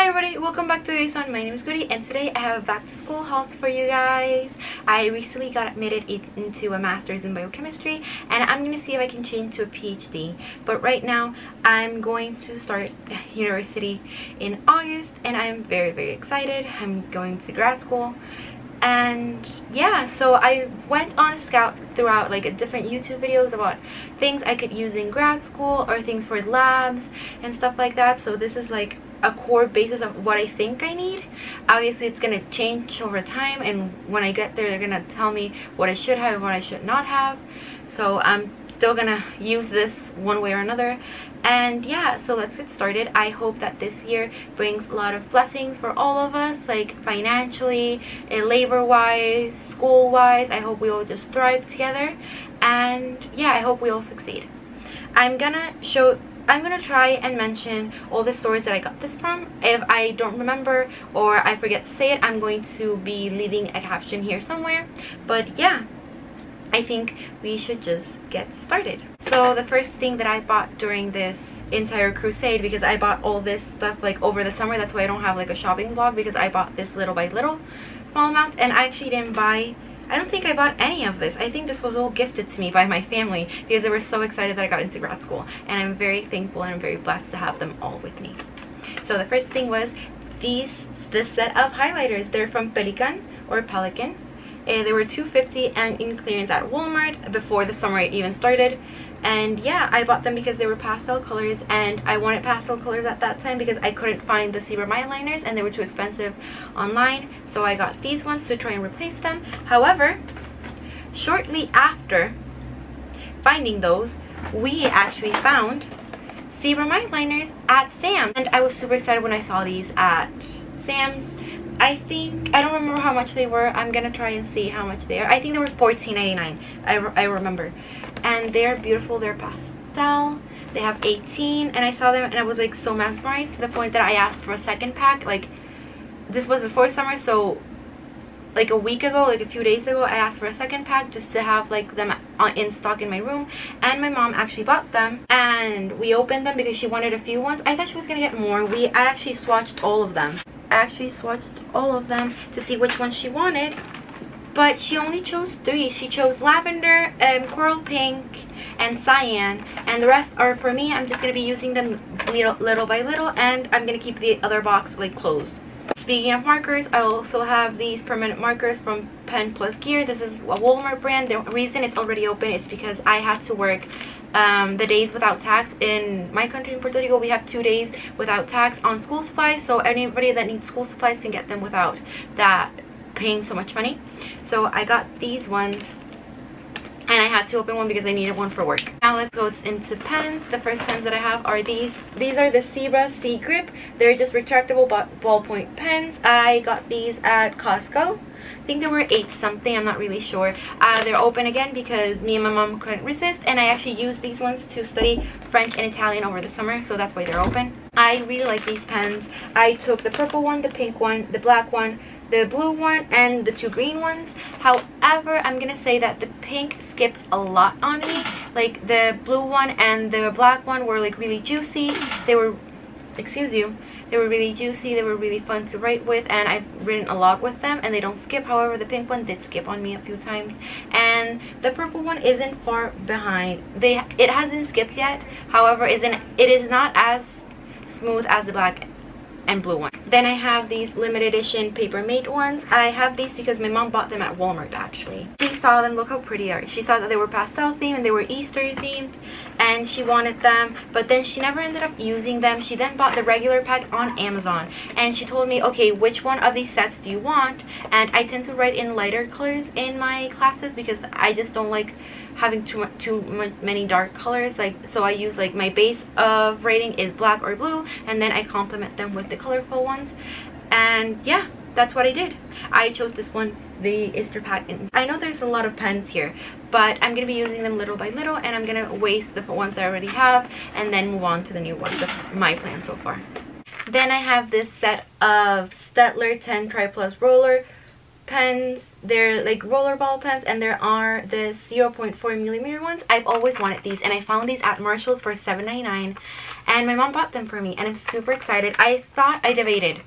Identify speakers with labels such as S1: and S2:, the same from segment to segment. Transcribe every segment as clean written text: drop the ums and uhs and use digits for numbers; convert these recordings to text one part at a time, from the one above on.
S1: Hi everybody, welcome back to today's one. My name is Goody and today I have a back to school haul for you guys. I recently got admitted into a master's in biochemistry and I'm going to see if I can change to a PhD. But right now I'm going to start university in August and I'm very excited. I'm going to grad school. And yeah, so I went on a scout throughout like different YouTube videos about things I could use in grad school or things for labs and stuff like that. So this is like a core basis of what I think I need. Obviously it's going to change over time, and when I get there they're going to tell me what I should have and what I should not have. So I'm still gonna use this one way or another. And yeah, so let's get started. I hope that this year brings a lot of blessings for all of us, like financially, labor wise, school wise. I hope we all just thrive together, and yeah, I hope we all succeed. I'm gonna try and mention all the stores that I got this from. If I don't remember or I forget to say it, I'm going to be leaving a caption here somewhere. But yeah, I think we should just get started. So the first thing that I bought during this entire crusade, because I bought all this stuff like over the summer, that's why I don't have like a shopping vlog, because I bought this little by little, small amount, and I actually didn't buy, I don't think I bought any of this. I think this was all gifted to me by my family because they were so excited that I got into grad school, and I'm very thankful and I'm very blessed to have them all with me. So the first thing was this set of highlighters. They're from Pelican. They were $2.50 and in clearance at Walmart before the summer even started. And yeah, I bought them because they were pastel colors, and I wanted pastel colors at that time because I couldn't find the Zebra eyeliners and they were too expensive online. So I got these ones to try and replace them. However, shortly after finding those, we actually found Zebra eyeliners at Sam's, and I was super excited when I saw these at Sam's. I don't remember how much they were. I'm gonna try and see how much they are. I think they were $14.99. I remember. And they're beautiful. They're pastel. They have 18, and I saw them and I was like so mesmerized to the point that I asked for a second pack. Like, this was before summer, so like a week ago, like a few days ago, I asked for a second pack just to have like them in stock in my room, and my mom actually bought them and we opened them because she wanted a few ones. I thought she was gonna get more. I actually swatched all of them. To see which one she wanted, but she only chose 3. She chose lavender, coral pink, and cyan, and the rest are for me. I'm just going to be using them little by little, and I'm going to keep the other box like closed. Speaking of markers, I also have these permanent markers from Pen Plus Gear. This is a Walmart brand. The reason it's already open, it's because I had to work the days without tax. In my country, in Puerto Rico, we have 2 days without tax on school supplies, so anybody that needs school supplies can get them without that paying so much money. So I got these ones, and I had to open one because I needed one for work. Now let's go into pens. The first pens that I have are these. These are the Zebra C Grip. They're just retractable ballpoint pens. I got these at Costco. I think they were 8 something, I'm not really sure. They're open again because me and my mom couldn't resist, and I actually used these ones to study French and Italian over the summer, so that's why they're open. I really like these pens. I took the purple one, the pink one, the black one, the blue one, and the 2 green ones. However, I'm gonna say that the pink skips a lot on me. Like the blue one and the black one were like really juicy. They were really juicy. They were really fun to write with, and I've written a lot with them, and they don't skip. However, the pink one did skip on me a few times, and the purple one isn't far behind. It hasn't skipped yet. However, it is not as smooth as the black and blue one. Then I have these limited edition Paper Mate ones. I have these because my mom bought them at Walmart actually. She saw them, look how pretty they are. She saw that they were pastel themed and they were Easter themed, and she wanted them, but then she never ended up using them. She then bought the regular pack on Amazon, and she told me, okay, which one of these sets do you want? And I tend to write in lighter colors in my classes because I just don't like having too many dark colors. Like, so I use like my base of writing is black or blue, and then I complement them with the colorful ones. And yeah, that's what I did. I chose this one, the Easter pack. I know there's a lot of pens here, but I'm gonna be using them little by little, and I'm gonna waste the ones that I already have and then move on to the new ones. That's my plan so far. Then I have this set of Staedtler 10 Tri Plus Roller pens. They're like rollerball pens, and there are the 0.4mm ones. I've always wanted these, and I found these at Marshall's for $7.99, and my mom bought them for me, and I'm super excited. I thought I debated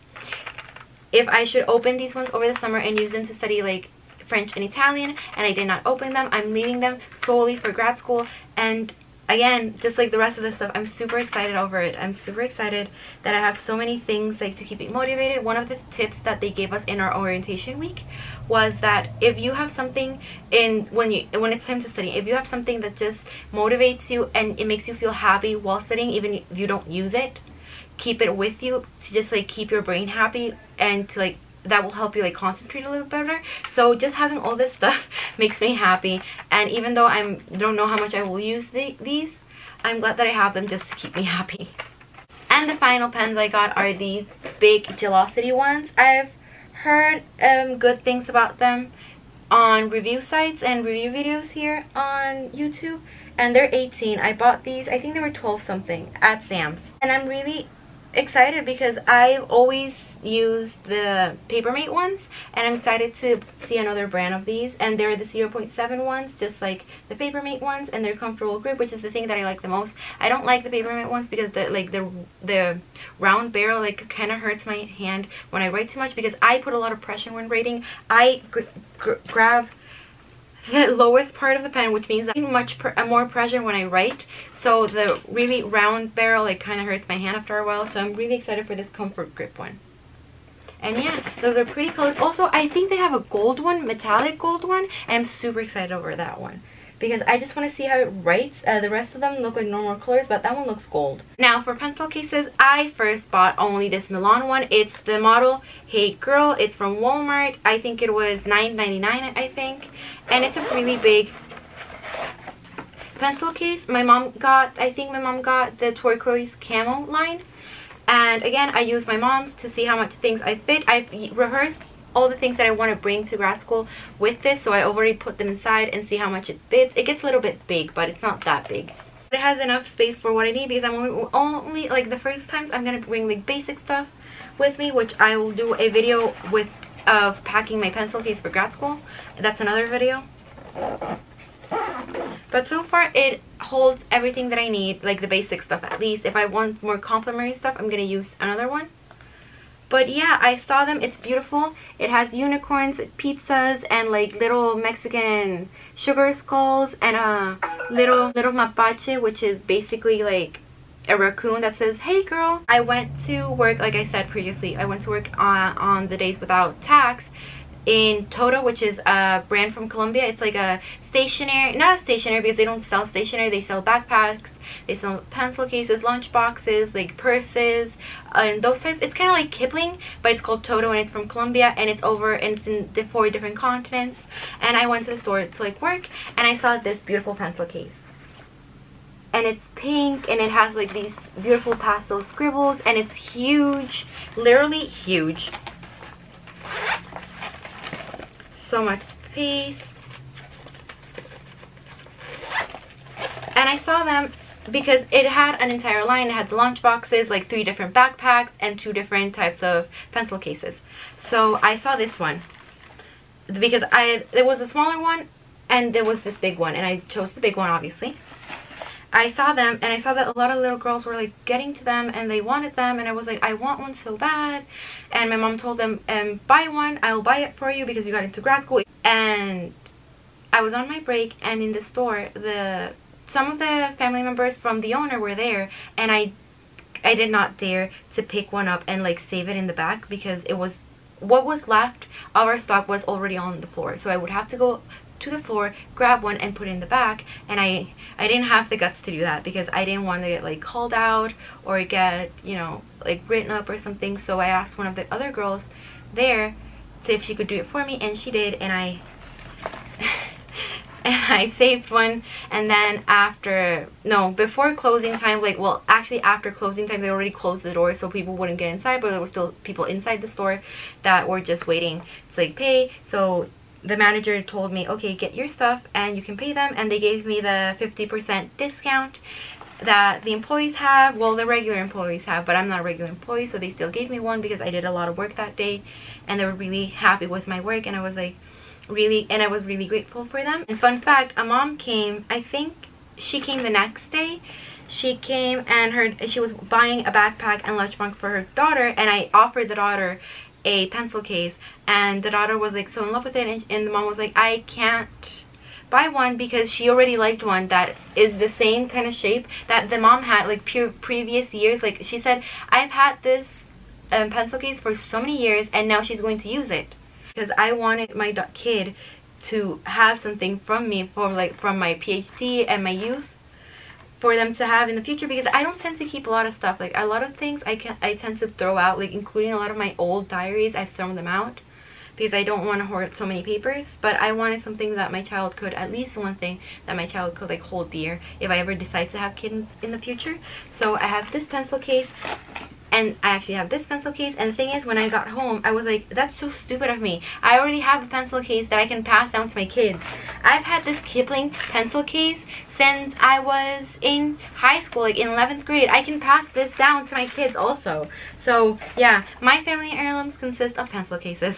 S1: if I should open these ones over the summer and use them to study like French and Italian, and I did not open them. I'm leaving them solely for grad school, and again, just like the rest of this stuff, I'm super excited over it. I'm super excited that I have so many things like to keep me motivated. One of the tips that they gave us in our orientation week was that if you have something when it's time to study, if you have something that just motivates you and it makes you feel happy while studying, even if you don't use it, keep it with you to just like keep your brain happy, and to like that will help you like concentrate a little better. So just having all this stuff makes me happy, and even though I don't know how much I will use these, I'm glad that I have them just to keep me happy. And the final pens I got are these big Gelocity ones. I've heard good things about them on review sites and review videos here on YouTube, and they're 18. I bought these, I think they were 12 something at Sam's, and I'm really excited because I've always used the Papermate ones, and I'm excited to see another brand of these, and they're the 0.7 ones, just like the Papermate ones, and they're comfortable grip, which is the thing that I like the most. I don't like the Papermate ones because the round barrel like kind of hurts my hand when I write too much, because I put a lot of pressure when writing. I grab the lowest part of the pen, which means that I need more pressure when I write, so the really round barrel like kind of hurts my hand after a while. So I'm really excited for this comfort grip one. And yeah, those are pretty colors. Also, I think they have a gold one, metallic gold one, and I'm super excited over that one because I just want to see how it writes. The rest of them look like normal colors, but that one looks gold. Now for pencil cases, I first bought only this Milan one. It's the model Hey Girl. It's from Walmart. I think it was $9.99, I think. And it's a really big pencil case. I think my mom got the turquoise camel line. And again, I used my mom's to see how much things I fit. I've rehearsed all the things that I want to bring to grad school with this, so I already put them inside and see how much it fits. It gets a little bit big, but it's not that big. It has enough space for what I need, because I'm only like the first times I'm gonna bring like basic stuff with me, which I will do a video of packing my pencil case for grad school. That's another video. But so far it holds everything that I need, like the basic stuff at least. If I want more complimentary stuff, I'm gonna use another one. But yeah, I saw them. It's beautiful. It has unicorns, pizzas, and like little Mexican sugar skulls, and a little mapache, which is basically like a raccoon that says, "Hey girl." I went to work, like I said previously, I went to work on the days without tax in Toto, which is a brand from Colombia. It's like a stationery, not stationery because they don't sell stationery, they sell backpacks, they sell pencil cases, lunch boxes, like purses, and those types. It's kind of like Kipling, but it's called Toto, and it's from Colombia, and it's in 4 different continents. And I went to the store to like work, and I saw this beautiful pencil case, and it's pink, and it has like these beautiful pastel scribbles, and it's huge, literally huge. So much space. And I saw them because it had an entire line. It had the lunch boxes, like 3 different backpacks, and 2 different types of pencil cases. So I saw this one because there was a smaller one and there was this big one, and I chose the big one, obviously. I saw them, and I saw that a lot of little girls were like getting to them and they wanted them, and I was like, I want one so bad. And my mom told them, buy one, I'll buy it for you because you got into grad school. And I was on my break, and in the store, some of the family members from the owner were there, and I did not dare to pick one up and like save it in the back, because what was left of our stock was already on the floor, so I would have to go to the floor, grab one, and put it in the back. And I didn't have the guts to do that because I didn't want to get like called out or get, you know, like written up or something. So I asked one of the other girls there to if she could do it for me, and she did, and I saved one. And then before closing time, like, well, actually after closing time, they already closed the door so people wouldn't get inside, but there were still people inside the store that were just waiting to like pay. So the manager told me, okay, get your stuff and you can pay them, and they gave me the 50% discount. that the employees have. Well, the regular employees have, but I'm not a regular employee, so they still gave me one because I did a lot of work that day and they were really happy with my work, and I was like I was really grateful for them. And fun fact, a mom came, I think she came the next day. She came and she was buying a backpack and lunchbox for her daughter, and I offered the daughter a pencil case, and the daughter was like so in love with it, and the mom was like, I can't buy one because she already liked one that is the same kind of shape that the mom had like previous years. Like she said, I've had this pencil case for so many years and now she's going to use it, because I wanted my kid to have something from me from my PhD and my youth, for them to have in the future, because I don't tend to keep a lot of stuff. Like a lot of things I tend to throw out, like including a lot of my old diaries. I've thrown them out because I don't want to hoard so many papers, but I wanted something that my child could, at least one thing that my child could like hold dear if I ever decide to have kids in the future. So I have this pencil case, and I actually have this pencil case, and the thing is, when I got home I was like, that's so stupid of me. I already have a pencil case that I can pass down to my kids. I've had this Kipling pencil case since I was in high school, like in 11th grade. I can pass this down to my kids also. So yeah, my family heirlooms consist of pencil cases.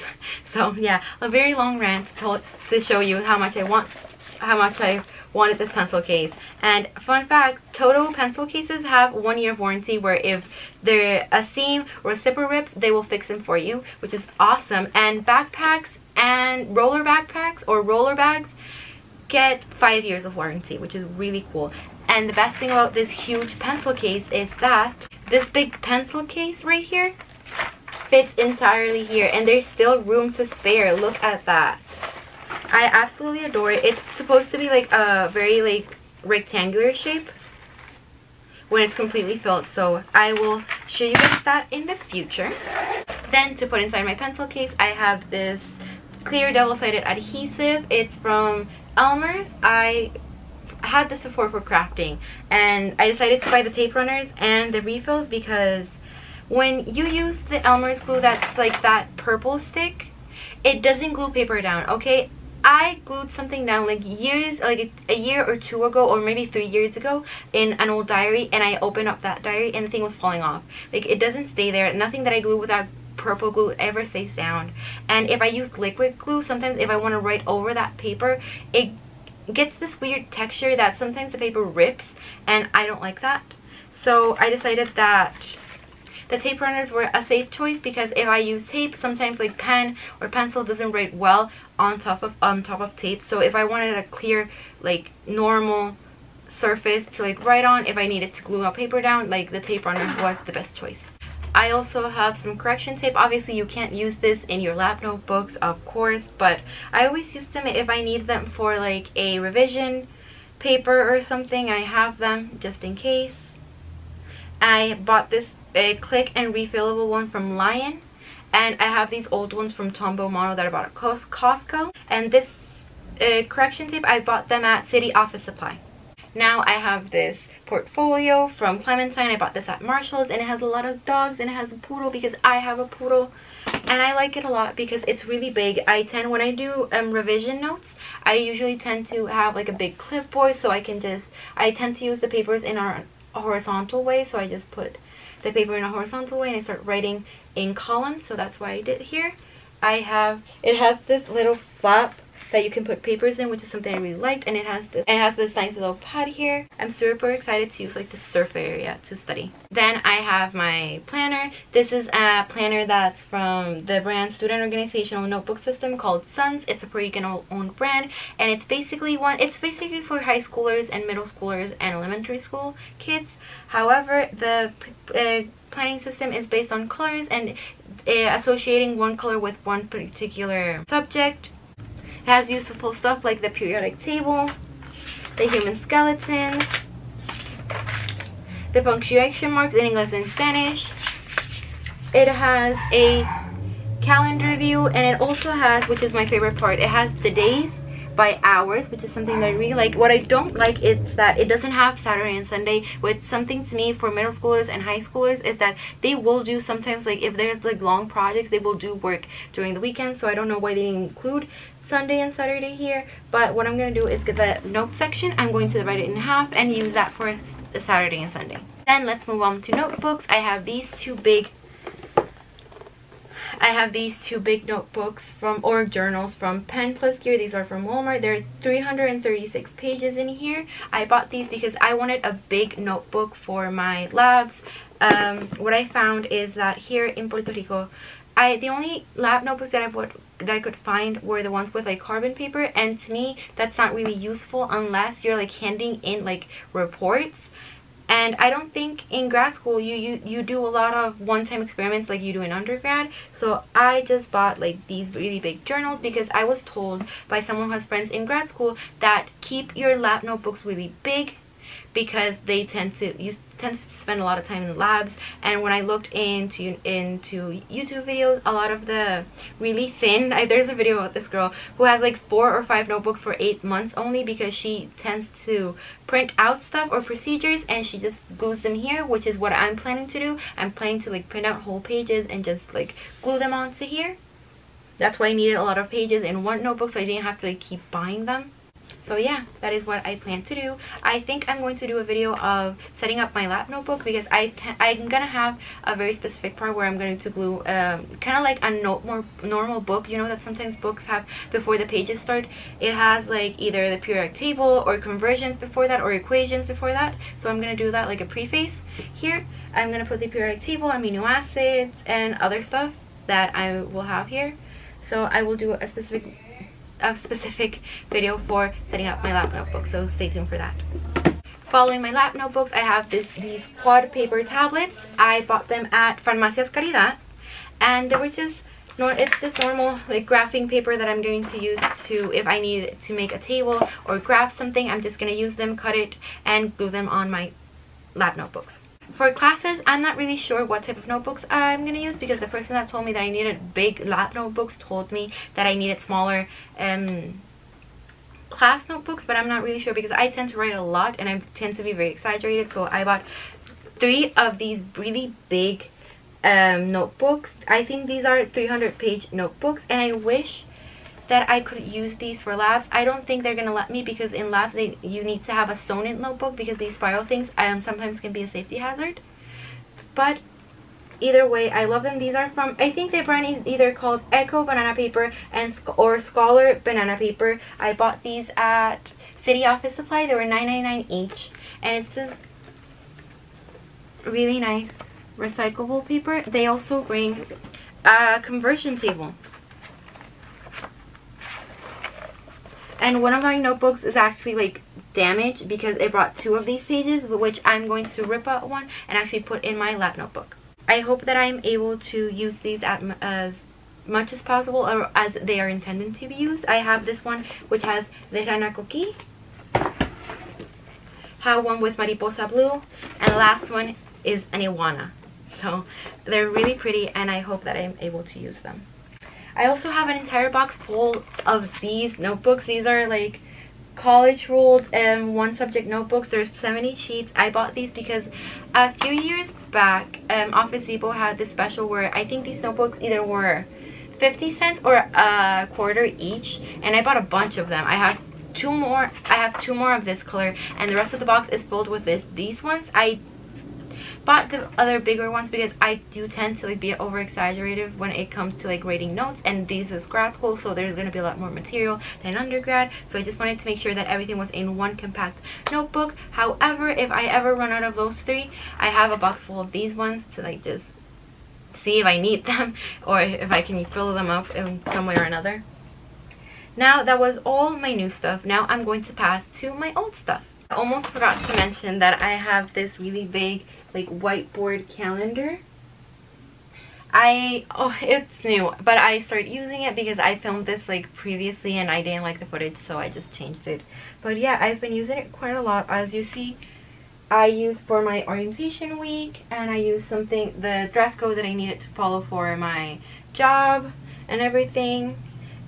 S1: So yeah, a very long rant to show you how much I wanted this pencil case. And fun fact, Toto pencil cases have 1 year of warranty, where if they're a seam or a zipper rips, they will fix them for you, which is awesome. And backpacks and roller backpacks or roller bags get 5 years of warranty, which is really cool. And the best thing about this huge pencil case is that this big pencil case right here fits entirely here, and there's still room to spare. Look at that. I absolutely adore it. It's supposed to be like a very like rectangular shape when it's completely filled, so I will show you guys that in the future. Then to put inside my pencil case, I have this clear double-sided adhesive. It's from Elmer's. I had this before for crafting, and I decided to buy the tape runners and the refills because when you use the Elmer's glue that's like that purple stick, it doesn't glue paper down, okay? I glued something down like a year or two ago, or maybe 3 years ago, in an old diary, and I opened up that diary and the thing was falling off. Like, it doesn't stay there. Nothing that I glue with that purple glue ever stays down. And if I use liquid glue, sometimes if I want to write over that paper, it gets this weird texture that sometimes the paper rips, and I don't like that. So I decided that the tape runners were a safe choice, because if I use tape, sometimes like pen or pencil doesn't write well on top of tape. So if I wanted a clear, like normal surface to like write on, if I needed to glue a paper down, like the tape runner was the best choice. I also have some correction tape. Obviously you can't use this in your lab notebooks, of course, but I always use them if I need them for like a revision paper or something. I have them just in case. I bought this click and refillable one from Lion, and I have these old ones from Tombow Mono that I bought at Costco, and this correction tape I bought them at City Office Supply. Now I have this portfolio from Clementine. I bought this at Marshall's, and it has a lot of dogs, and it has a poodle because I have a poodle, and I like it a lot because it's really big. When I do revision notes, I usually tend to have like a big clipboard, so I tend to use the papers in a horizontal way, so I just put the paper in a horizontal way and I start writing in columns. So that's why I did here. It has this little flap that you can put papers in, which is something I really liked, and it has this nice little pad here. I'm super excited to use like the surface area to study. Then I have my planner. This is a planner that's from the brand Student Organizational Notebook System called Suns. It's a Puerto Rican owned brand, and it's basically for high schoolers and middle schoolers and elementary school kids. However, the planning system is based on colors and associating one color with one particular subject. It has useful stuff like the periodic table, the human skeleton, the punctuation marks in English and Spanish. It has a calendar view, and it also has, which is my favorite part, it has the days by hours, which is something that I really like. What I don't like is that it doesn't have Saturday and Sunday, which something to me for middle schoolers and high schoolers is that they will do sometimes, like if there's like long projects, they will do work during the weekend. So I don't know why they didn't include Sunday and Saturday here. But what I'm going to do is get the note section. I'm going to divide it in half and use that for Saturday and Sunday. Then let's move on to notebooks. I have these two big notebooks or journals from Pen Plus Gear. These are from Walmart. There are 336 pages in here. I bought these because I wanted a big notebook for my labs. What I found is that here in Puerto Rico, the only lab notebooks that I could find were the ones with like carbon paper, and to me that's not really useful unless you're like handing in like reports. And I don't think in grad school you do a lot of one-time experiments like you do in undergrad. So I just bought like these really big journals because I was told by someone who has friends in grad school that keep your lab notebooks really big because they tend to spend a lot of time in the labs. And when I looked into YouTube videos, a lot of the really thin, there's a video of this girl who has like 4 or 5 notebooks for 8 months only because she tends to print out stuff or procedures and she just glues them here, which is what I'm planning to do. I'm planning to like print out whole pages and just like glue them onto here. That's why I needed a lot of pages in one notebook, so I didn't have to like keep buying them. So yeah, that is what I plan to do. I think I'm going to do a video of setting up my lab notebook because I'm gonna have a very specific part where I'm going to glue kind of like a more normal book, you know, that sometimes books have before the pages start. It has like either the periodic table or conversions before that or equations before that. So I'm going to do that like a preface. Here I'm going to put the periodic table, amino acids, and other stuff that I will have here. So I will do a specific video for setting up my lab notebook, so stay tuned for that. Following my lab notebooks, I have these quad paper tablets. I bought them at Farmacias Caridad, and they were it's just normal like graphing paper that I'm going to use if I need to make a table or graph something. I'm just going to use them, cut it, and glue them on my lab notebooks. For classes, I'm not really sure what type of notebooks I'm going to use because the person that told me that I needed big lab notebooks told me that I needed smaller class notebooks, but I'm not really sure because I tend to write a lot and I tend to be very exaggerated. So I bought 3 of these really big notebooks. I think these are 300-page notebooks, and I wish that I could use these for labs. I don't think they're gonna let me because in labs you need to have a sewn-in notebook because these spiral things sometimes can be a safety hazard. But either way, I love them. These are from, I think the brand is either called Echo Banana Paper or Scholar Banana Paper. I bought these at City Office Supply. They were $9.99 each, and it's just really nice recyclable paper. They also bring a conversion table. And one of my notebooks is actually like damaged because it brought 2 of these pages, which I'm going to rip out one and actually put in my lab notebook. I hope that I'm able to use these as much as possible or as they are intended to be used. I have this one which has the Rana Coqui, have one with Mariposa Blue, and the last one is an iguana. So they're really pretty and I hope that I'm able to use them. I also have an entire box full of these notebooks. These are like college ruled one subject notebooks. There's 70 sheets. I bought these because a few years back Office Depot had this special where I think these notebooks either were 50 cents or a quarter each, and I bought a bunch of them. I have 2 more. I have 2 more of this color, and the rest of the box is filled with these ones. I bought the other bigger ones because I do tend to like be over exaggerated when it comes to like writing notes, and this is grad school, so there's going to be a lot more material than undergrad, so I just wanted to make sure that everything was in one compact notebook. However, if I ever run out of those 3, I have a box full of these ones to like just see if I need them or if I can fill them up in some way or another. Now that was all my new stuff. Now I'm going to pass to my old stuff. I almost forgot to mention that I have this really big like whiteboard calendar. It's new, but I started using it because I filmed this like previously and I didn't like the footage, so I just changed it. But yeah, I've been using it quite a lot. As you see, I use for my orientation week, and I use the dress code that I needed to follow for my job and everything.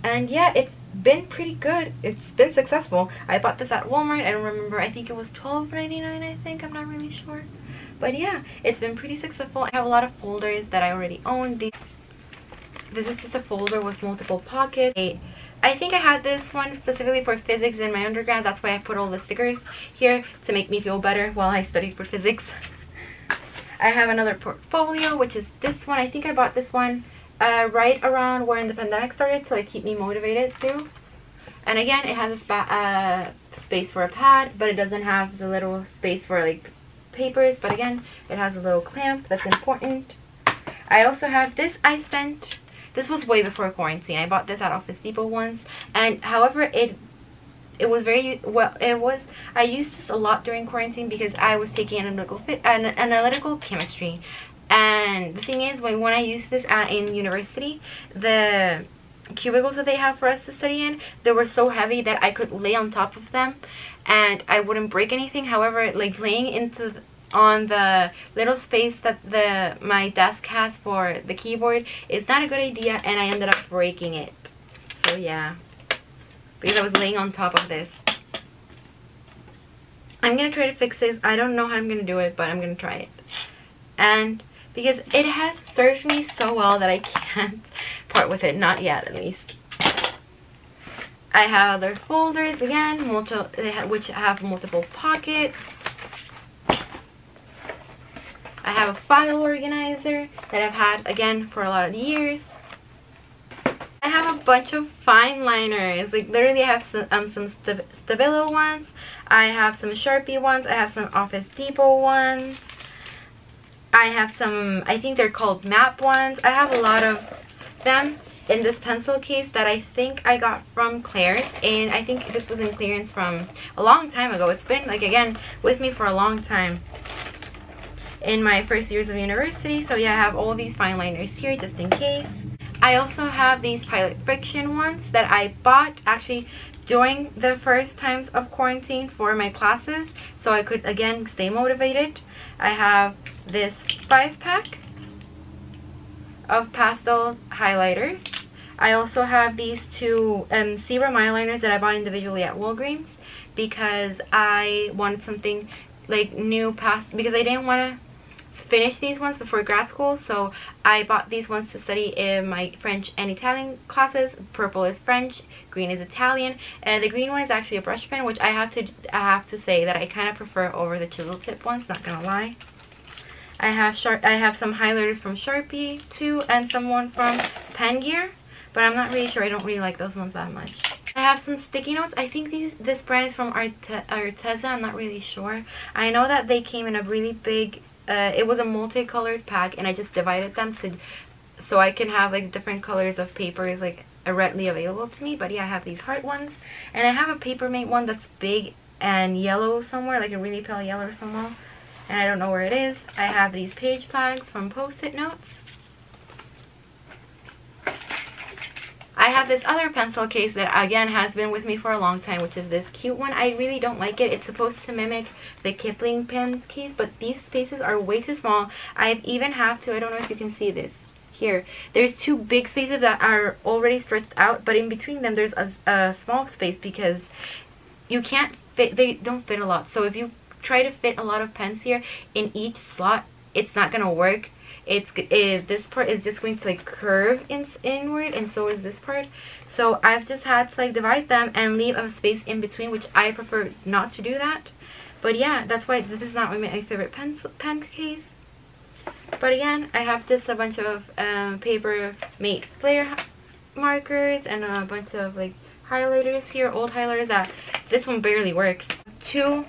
S1: And yeah, it's been pretty good. It's been successful. I bought this at Walmart. I don't remember. I think it was $12.99, I think. I'm not really sure. But yeah, it's been pretty successful. I have a lot of folders that I already own. This is just a folder with multiple pockets. I think I had this one specifically for physics in my undergrad. That's why I put all the stickers here to make me feel better while I studied for physics. I have another portfolio, which is this one. I think I bought this one right around when the pandemic started to like keep me motivated too. And again, it has a space for a pad, but it doesn't have the little space for like papers. But again, it has a little clamp. That's important. I also have this. This was way before quarantine. I bought this at Office Depot once, and however it was very well. I used this a lot during quarantine because I was taking analytical chemistry, and the thing is, when I used this in university, the cubicles that they have for us to study in, they were so heavy that I could lay on top of them, and I wouldn't break anything. However, like laying on the little space that my desk has for the keyboard is not a good idea, and I ended up breaking it. So yeah, because I was laying on top of this. I'm gonna try to fix this. I don't know how I'm gonna do it, but I'm gonna try it. And because it has served me so well that I can't part with it, not yet at least. I have other folders again, which have multiple pockets. I have a file organizer that I've had again for a lot of years. I have a bunch of fine liners. Like literally, I have some Stabilo ones. I have some Sharpie ones. I have some Office Depot ones. I have some, I think they're called MAP ones. I have a lot of them in this pencil case that I think I got from Claire's, and I think this was in clearance from a long time ago. It's been like again with me for a long time in my first years of university. So yeah, I have all these fine liners here just in case. I also have these Pilot Friction ones that I bought actually during the first times of quarantine for my classes, so I could again stay motivated. I have this 5-pack of pastel highlighters. I also have these two Serum eyeliners that I bought individually at Walgreens because I wanted something like new because I didn't want to finish these ones before grad school, so I bought these ones to study in my French and Italian classes. Purple is French, green is Italian, and the green one is actually a brush pen, which I have to say that I kind of prefer over the chisel tip ones, not gonna lie. I have some highlighters from Sharpie too, and someone from Pen Gear, but I'm not really sure. I don't really like those ones that much. I have some sticky notes. I think this brand is from Arteza. I'm not really sure. I know that they came in a really big it was a multicolored pack, and I just divided them so I can have like different colors of papers like readily available to me. But yeah, I have these heart ones, and I have a Papermate one that's big and yellow somewhere, like a really pale yellow somewhere, and I don't know where it is. I have these page flags from Post-it notes. I have this other pencil case that again has been with me for a long time, which is this cute one. I really don't like it. It's supposed to mimic the Kipling pen case, but these spaces are way too small. I even have to, I don't know if you can see this here. There's two big spaces that are already stretched out, but in between them there's a small space because you can't fit, they don't fit a lot. So if you try to fit a lot of pens here in each slot, it's not gonna work. This part is just going to like curve inward, and so is this part. So I've just had to like divide them and leave a space in between, which I prefer not to do that. But yeah, that's why this is not my favorite pen case. But again, I have just a bunch of Papermate Flair markers and a bunch of like highlighters here, old highlighters that this one barely works. Two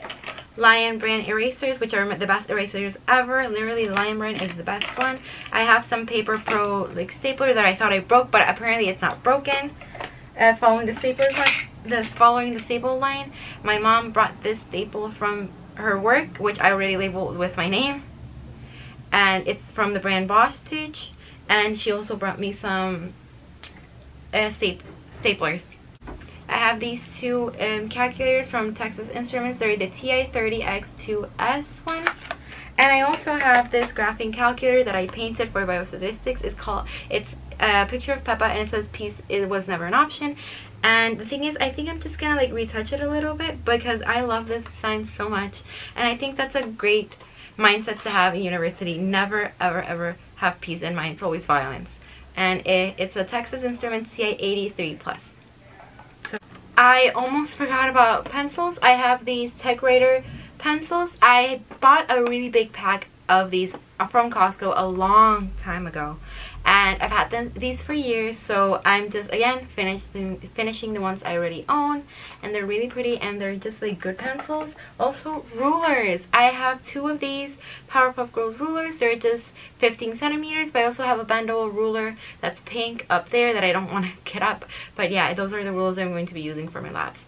S1: Lion brand erasers, which are the best erasers ever. Literally, Lion brand is the best one. I have some Paper Pro like stapler that I thought I broke, but apparently it's not broken. Following the staple line, my mom brought this staple from her work, which I already labeled with my name, and it's from the brand Bosch Stitch. And she also brought me some staplers. I have these two calculators from Texas Instruments. They're the TI-30X2S ones. And I also have this graphing calculator that I painted for biostatistics. It's a picture of Peppa, and it says peace was never an option. And the thing is, I think I'm just gonna like retouch it a little bit because I love this design so much, and I think that's a great mindset to have in university. Never ever ever have peace in mind. It's always violence. And it's a Texas Instruments TI-83 Plus. I almost forgot about pencils. I have these TechWriter pencils. I bought a really big pack of these from Costco a long time ago, and I've had these for years, so I'm just again finishing the ones I already own, and they're really pretty and they're just like good pencils. Also rulers. I have 2 of these Powerpuff Girls rulers. They're just 15 centimeters, but I also have a Bendel ruler that's pink up there that I don't want to get up. But yeah, those are the rulers I'm going to be using for my labs.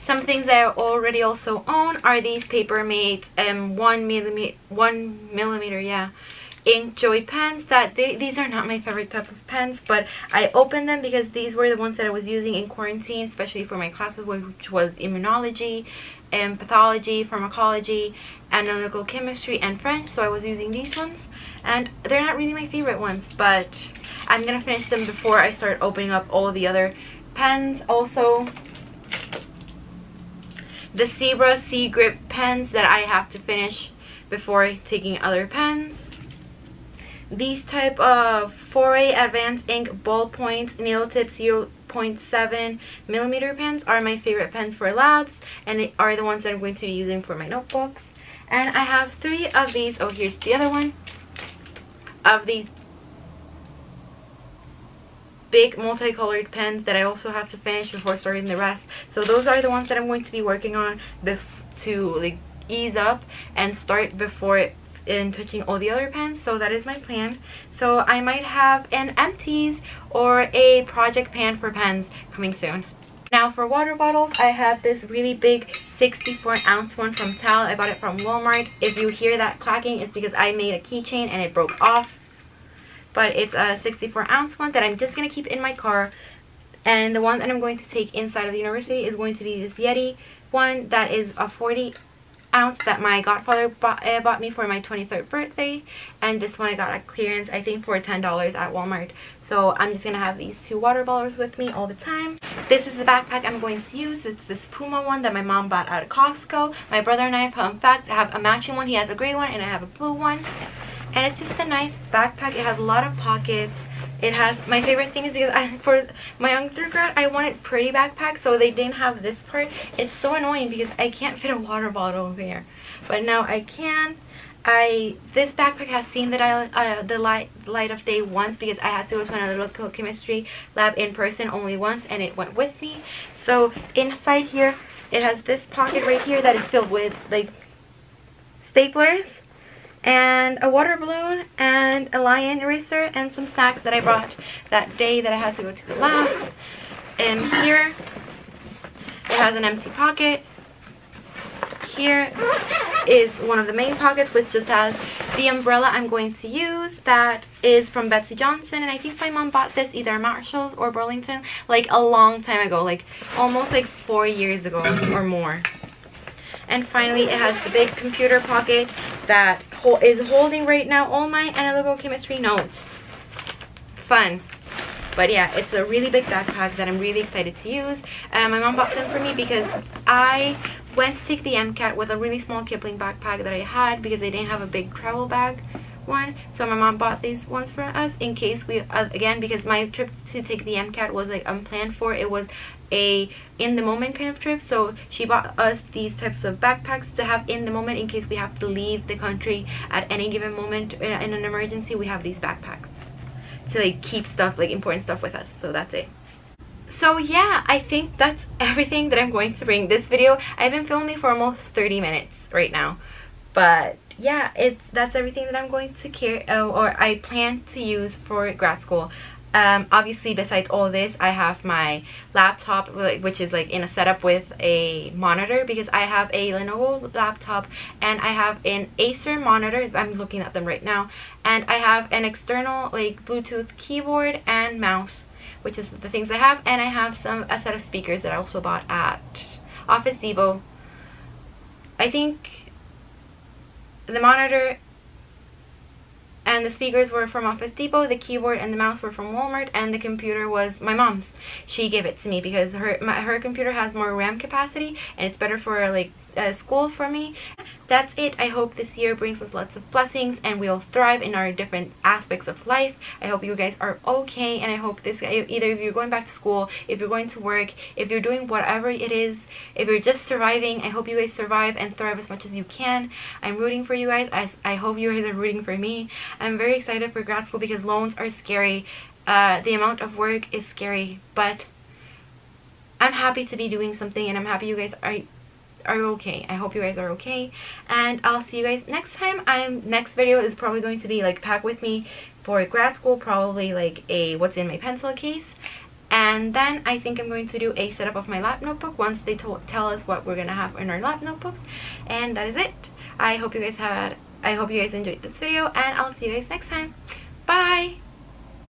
S1: Some things that I already also own are these Papermate 1 millimeter, yeah, ink joy pens. These are not my favorite type of pens, but I opened them because these were the ones that I was using in quarantine, especially for my classes, which was immunology and pathology, pharmacology, analytical chemistry, and French. So I was using these ones, and they're not really my favorite ones, but I'm gonna finish them before I start opening up all the other pens. Also, the Zebra C-Grip pens that I have to finish before taking other pens. These type of Foray Advanced Ink Ballpoint Nail Tip 0.7 millimeter pens are my favorite pens for labs, and they are the ones that I'm going to be using for my notebooks. And I have 3 of these. Oh, here's the other one. Of these big multicolored pens that I also have to finish before starting the rest. So those are the ones that I'm going to be working on to like ease up and start before touching all the other pens. So that is my plan. So I might have an empties or a project pan for pens coming soon. Now for water bottles, I have this really big 64-ounce one from Tal. I bought it from Walmart. If you hear that clacking, it's because I made a keychain and it broke off. But it's a 64-ounce one that I'm just going to keep in my car. And the one that I'm going to take inside of the university is going to be this Yeti one that is a 40-ounce that my godfather bought me for my 23rd birthday. And this one I got at clearance, I think for $10 at Walmart. So I'm just going to have these 2 water bottles with me all the time. This is the backpack I'm going to use. It's this Puma one that my mom bought at Costco. My brother and I, fun fact, have a matching one. He has a gray one and I have a blue one. And it's just a nice backpack. It has a lot of pockets. It has, my favorite thing is because for my undergrad, I wanted pretty backpacks, so they didn't have this part. It's so annoying because I can't fit a water bottle there. But now I can. This backpack has seen the light of day once because I had to go to an analytical chemistry lab in person only once, and it went with me. So inside here, it has this pocket right here that is filled with like staplers, and a water balloon, and a lion eraser, and some snacks that I brought that day that I had to go to the lab. And here it has an empty pocket. Here is one of the main pockets, which just has the umbrella I'm going to use. That is from Betsey Johnson, and I think my mom bought this either Marshalls or Burlington like a long time ago, like almost like 4 years ago or more. And finally, it has the big computer pocket that is holding right now all my analytical chemistry notes. Fun. But yeah, it's a really big backpack that I'm really excited to use. My mom bought them for me because I went to take the MCAT with a really small Kipling backpack that I had because they didn't have a big travel bag one. So my mom bought these ones for us in case we, again, because my trip to take the MCAT was like unplanned for. It was a in the moment kind of trip, so she bought us these types of backpacks to have in the moment in case we have to leave the country at any given moment in an emergency. We have these backpacks to like keep stuff, like important stuff with us. So that's it. So yeah, I think that's everything that I'm going to bring. This video, I've been filming for almost 30 minutes right now, but yeah, that's everything that I'm going to carry or I plan to use for grad school. Obviously, besides all this, I have my laptop, which is like in a setup with a monitor because I have a Lenovo laptop and I have an Acer monitor. I'm looking at them right now, and I have an external like Bluetooth keyboard and mouse, which is the things I have, and I have a set of speakers that I also bought at Office Depot. I think the monitor and the speakers were from Office Depot, the keyboard and the mouse were from Walmart, and the computer was my mom's. She gave it to me because her computer has more RAM capacity and it's better for like school for me. That's it. I hope this year brings us lots of blessings and we'll thrive in our different aspects of life. I hope you guys are okay, and I hope this, either if you're going back to school, if you're going to work, if you're doing whatever it is, if you're just surviving, I hope you guys survive and thrive as much as you can. I'm rooting for you guys. I hope you guys are rooting for me. I'm very excited for grad school because loans are scary. The amount of work is scary, but I'm happy to be doing something, and I'm happy you guys are okay. I hope you guys are okay, and I'll see you guys next time. Next video is probably going to be like pack with me for grad school, probably like a what's in my pencil case, and then I think I'm going to do a setup of my lab notebook once they tell us what we're gonna have in our lab notebooks, and that is it. I hope you guys enjoyed this video, and I'll see you guys next time. Bye.